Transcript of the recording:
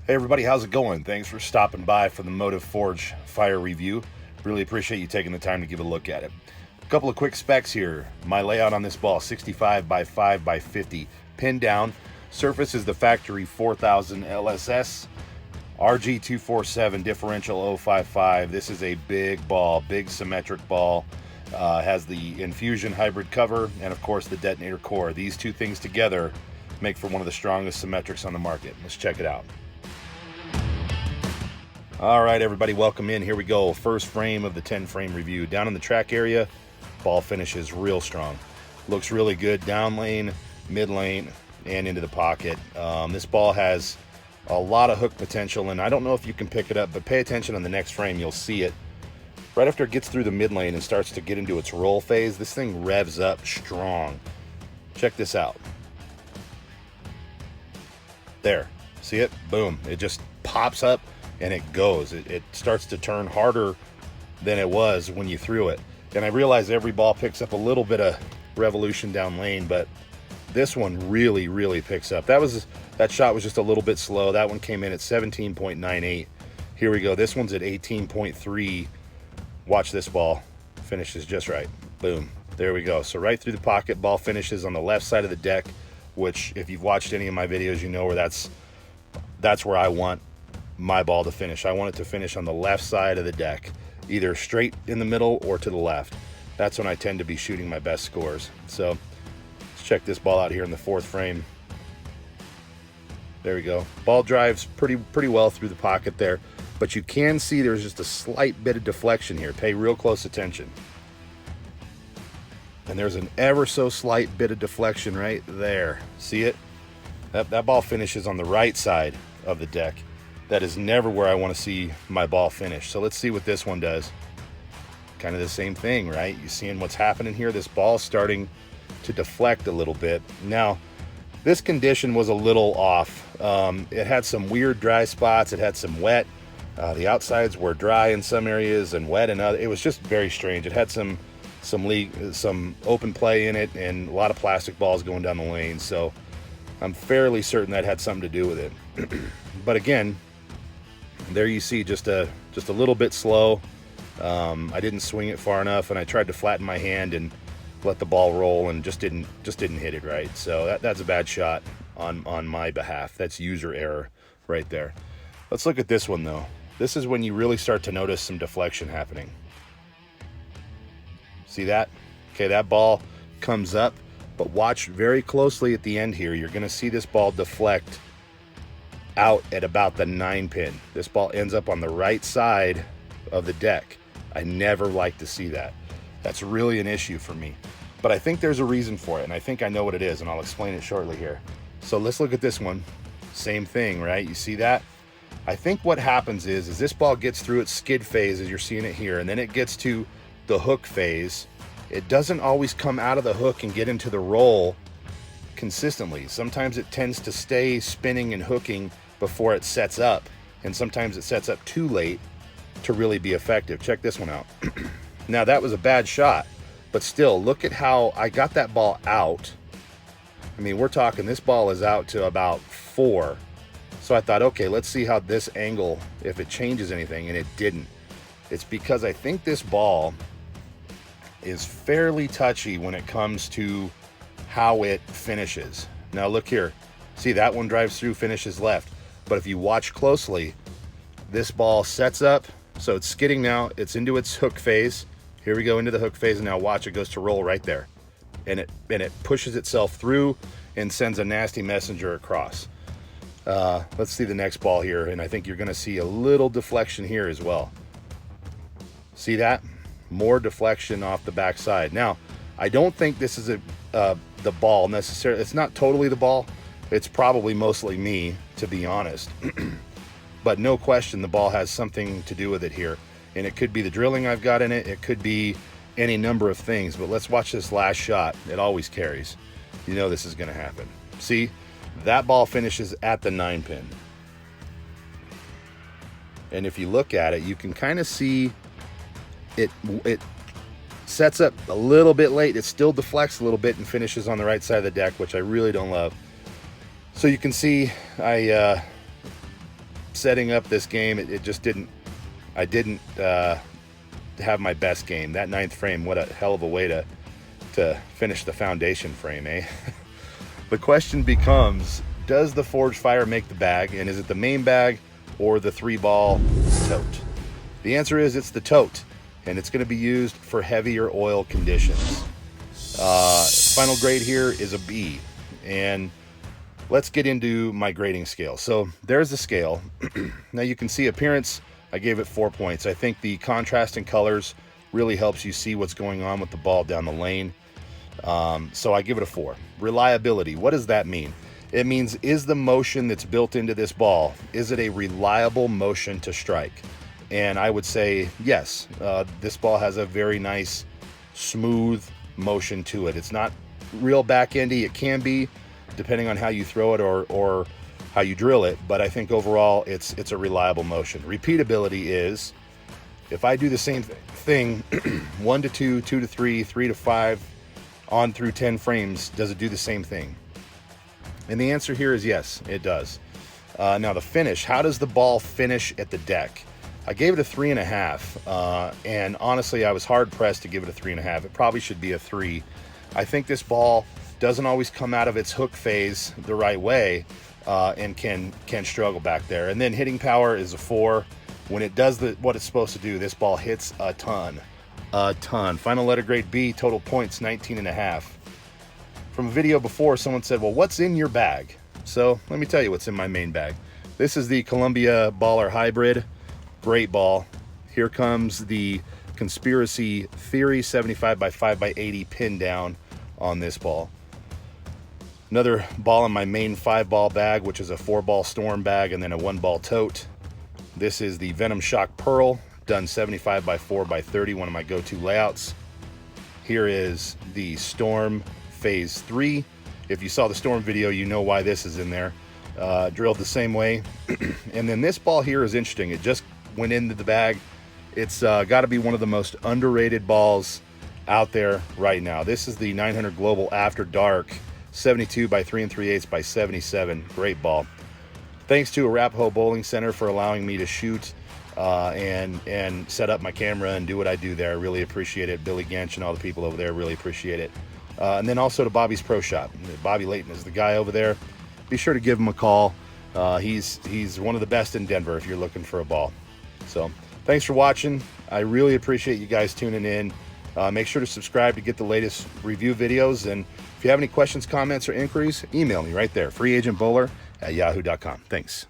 Hey everybody, how's it going? Thanks for stopping by for the Motiv Forge Fire review. Really appreciate you taking the time to give a look at it. A couple of quick specs here. My layout on this ball, 65 by 5 by 50, pinned down. Surface is the factory 4000 LSS, RG247 differential 055. This is a big ball, big symmetric ball. Has the infusion hybrid cover and of course the detonator core. These two things together make for one of the strongest symmetrics on the market. Let's check it out. All right, everybody, welcome in. Here we go. First frame of the 10 frame review. Down in the track area, ball finishes real strong. Looks really good down lane, mid lane, and into the pocket. This ball has a lot of hook potential, and I don't know if you can pick it up, but pay attention on the next frame. You'll see it. Right after it gets through the mid lane and starts to get into its roll phase, this thing revs up strong. Check this out. There. See it? Boom. It just pops up. And it goes. It starts to turn harder than it was when you threw it. And I realize every ball picks up a little bit of revolution down lane, but this one really picks up. That shot was just a little bit slow. That one came in at 17.98. Here we go. This one's at 18.3. Watch this ball. Finishes just right. Boom. There we go. So right through the pocket, ball finishes on the left side of the deck, which if you've watched any of my videos, you know where that's where I want my ball to finish. I want it to finish on the left side of the deck, either straight in the middle or to the left. That's when I tend to be shooting my best scores. So let's check this ball out here in the fourth frame. There we go. Ball drives pretty well through the pocket there, but you can see there's just a slight bit of deflection here. Pay real close attention. And there's an ever so slight bit of deflection right there. See it? That ball finishes on the right side of the deck. That is never where I want to see my ball finish. So let's see what this one does. Kind of the same thing, right? You seeing what's happening here? This ball's starting to deflect a little bit. Now, this condition was a little off. It had some weird dry spots. It had some wet. The outsides were dry in some areas and wet in other. It was just very strange. It had some open play in it and a lot of plastic balls going down the lane. So I'm fairly certain that had something to do with it. But again, there you see just a little bit slow. I didn't swing it far enough, and I tried to flatten my hand and let the ball roll, and just didn't hit it right. So that's a bad shot on my behalf. That's user error right there. Let's look at this one though. This is when you really start to notice some deflection happening. See that? Okay, that ball comes up, but watch very closely at the end here. You're going to see this ball deflect out at about the 9 pin. This ball ends up on the right side of the deck. I never like to see that. That's really an issue for me. But I think there's a reason for it, and I think I know what it is, and I'll explain it shortly here. So let's look at this one. Same thing, right? You see that? I think what happens is this ball gets through its skid phase, as you're seeing it here, and then it gets to the hook phase. It doesn't always come out of the hook and get into the roll consistently. Sometimes it tends to stay spinning and hooking before it sets up, and sometimes it sets up too late to really be effective. Check this one out. Now that was a bad shot, but still look at how I got that ball out. I mean, we're talking this ball is out to about 4. So I thought, okay, let's see how this angle, if it changes anything, and it didn't. It's because I think this ball is fairly touchy when it comes to how it finishes. Now look here. See, that one drives through, finishes left. But if you watch closely, this ball sets up, so it's skidding now, it's into its hook phase. Here we go into the hook phase, and now watch, it goes to roll right there. And it pushes itself through and sends a nasty messenger across. Let's see the next ball here, and I think you're gonna see a little deflection here as well. See that? More deflection off the backside. Now, I don't think this is the ball necessarily. It's not totally the ball. It's probably mostly me, to be honest. But no question the ball has something to do with it here. And it could be the drilling I've got in it. It could be any number of things. But let's watch this last shot. It always carries. You know this is going to happen. See, that ball finishes at the 9 pin. And if you look at it, you can kind of see it sets up a little bit late. It still deflects a little bit and finishes on the right side of the deck, which I really don't love. So you can see I setting up this game, it just didn't, I didn't have my best game. That 9th frame, what a hell of a way to finish the foundation frame, eh? The question becomes, does the Forge Fire make the bag, and is it the main bag or the 3-ball tote? The answer is it's the tote, and it's going to be used for heavier oil conditions. Final grade here is a B, and let's get into my grading scale. So there's the scale. Now you can see appearance, I gave it 4 points. I think the contrast in colors really helps you see what's going on with the ball down the lane. So I give it a 4. Reliability, what does that mean? It means, is the motion that's built into this ball, is it a reliable motion to strike? And I would say yes. This ball has a very nice, smooth motion to it. It's not real back-endy. It can be, depending on how you throw it or how you drill it. But I think overall, it's a reliable motion. Repeatability is, if I do the same thing, 1 to 2, 2 to 3, 3 to 5, on through 10 frames, does it do the same thing? And the answer here is yes, it does. Now the finish, how does the ball finish at the deck? I gave it a 3.5, and honestly, I was hard pressed to give it a 3.5. It probably should be a 3. I think this ball doesn't always come out of its hook phase the right way, and can struggle back there. And then hitting power is a 4. When it does what it's supposed to do, this ball hits a ton. Final letter grade B, total points 19.5. From a video before, someone said, well, what's in your bag? So let me tell you what's in my main bag. This is the Columbia Baller Hybrid. Great ball. Here comes the Conspiracy Theory 75 by 5 by 80 pin down on this ball. Another ball in my main 5-ball bag, which is a 4-ball Storm bag and then a 1-ball tote. This is the Venom Shock Pearl, done 75 by 4 by 30, one of my go-to layouts. Here is the Storm Phase 3. If you saw the Storm video, you know why this is in there. Drilled the same way. And then this ball here is interesting. It just went into the bag. It's got to be one of the most underrated balls out there right now. This is the 900 Global After Dark, 72 by 3 3/8 by 77. Great ball. Thanks to Arapahoe Bowling Center for allowing me to shoot and set up my camera and do what I do there. I really appreciate it. Billy Gench and all the people over there really appreciate it. And then also to Bobby's Pro Shop. Bobby Layton is the guy over there. Be sure to give him a call. He's one of the best in Denver if you're looking for a ball. So thanks for watching. I really appreciate you guys tuning in. Make sure to subscribe to get the latest review videos. And if you have any questions, comments, or inquiries, email me right there, freeagentbowler@yahoo.com. Thanks.